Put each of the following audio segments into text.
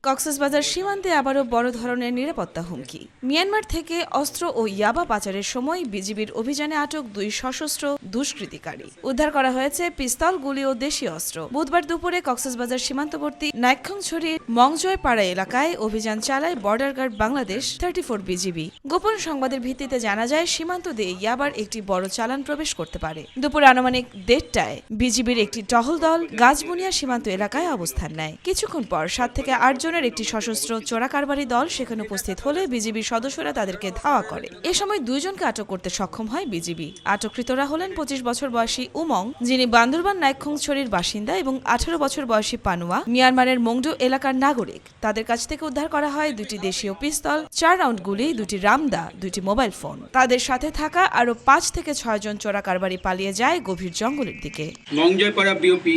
কক্সবাজার সীমান্তে আবারও বড় ধরনের নিরাপত্তা হুমকি। মিয়ানমার থেকে অস্ত্র ও ইয়াবা পাচারের সময় বিজিবির অভিযানে আটক 2 সশস্ত্র দুষ্কৃতিকারী। উদ্ধার করা হয়েছে পিস্তল, গুলি ও দেশীয় অস্ত্র। বুধবার দুপুরে কক্সবাজার সীমান্তবর্তী নাইক্ষ্যংছড়ি মংজয় পাড়া এলাকায় অভিযান চালায় বর্ডার গার্ড বাংলাদেশ 34 বিজিবি। গোপন সংবাদের ভিত্তিতে জানা যায় সীমান্ত দিয়ে ইয়াবার একটি বড় চালান প্রবেশ করতে পারে। দুপুরে আনুমানিক 1:30টায় বিজিবির একটি টহল দল গাছবুনিয়া সীমান্ত এলাকায় অবস্থান নেয়। কিছুক্ষণ পর 7 থেকে 8 জনের একটি সশস্ত্র চোরাকারবারি দল সেখানে উপস্থিত হলে বিজিবির সদস্যরা তাদেরকে ধাওয়া করে। এ সময় 2 জনকে আটক করতে সক্ষম হয় বিজিবি। আটককৃতরা হলেন 25 বছর বয়সী উমং, যিনি বান্দরবান নাইক্ষ্যংছড়ির বাসিন্দা, এবং 18 বছর বয়সী পানুয়া, মিয়ানমারের মংডু এলাকার নাগরিক। তাদের কাছ থেকে উদ্ধার করা হয় 2টি দেশীয় পিস্তল, 4 রাউন্ড গুলি, 2টি রামদা, 2টি মোবাইল ফোন। তাদের সাথে থাকা আরও 5 থেকে 6 জন চোরাকারবারি পালিয়ে যায় গভীর জঙ্গলের দিকে। মংজয়পাড়া বিওপি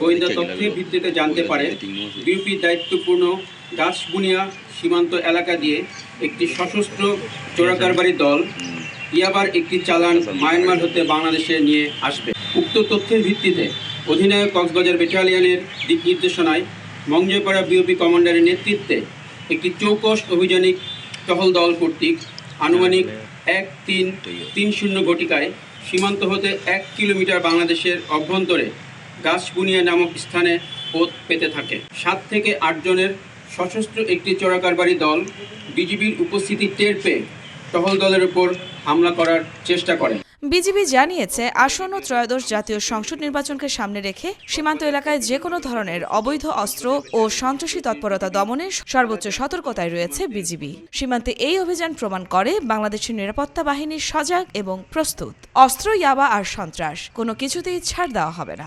গোয়েন্দা তথ্যের ভিত্তিতে জানতে পারে বিওপির দায়িত্বপূর্ণ গাছবুনিয়া সীমান্ত এলাকা দিয়ে একটি সশস্ত্র চোরাকারবারি দল ইয়াবার একটি চালান মায়ানমার হতে বাংলাদেশে নিয়ে আসবে। উক্ত তথ্যের ভিত্তিতে অধিনায়ক কক্সবাজার ব্যাটালিয়নের দিক নির্দেশনায় মংজয়পাড়া বিওপি কমান্ডারের নেতৃত্বে একটি চৌকস অভিযানিক টহল দল কর্তৃক আনুমানিক 1330 ঘটিকায় সীমান্ত হতে 1 কিলোমিটার বাংলাদেশের অভ্যন্তরে গাছবুনিয়া নামক স্থানে পথ পেতে থাকে। 7 থেকে 8 জনের সশস্ত্র একটি চোরাকারবারি দল বিজিবির উপস্থিতি টের পেয়ে টহল দলের উপর হামলা করার চেষ্টা করে। বিজিবি জানিয়েছে, আসন্ন ত্রয়োদশ জাতীয় সংসদ নির্বাচনকে সামনে রেখে সীমান্ত এলাকায় যে কোনো ধরনের অবৈধ অস্ত্র ও সন্ত্রাসী তৎপরতা দমনে সর্বোচ্চ সতর্কতায় রয়েছে বিজিবি। সীমান্তে এই অভিযান প্রমাণ করে বাংলাদেশের নিরাপত্তা বাহিনী সজাগ এবং প্রস্তুত। অস্ত্র, ইয়াবা আর সন্ত্রাস কোনো কিছুতেই ছাড় দেওয়া হবে না।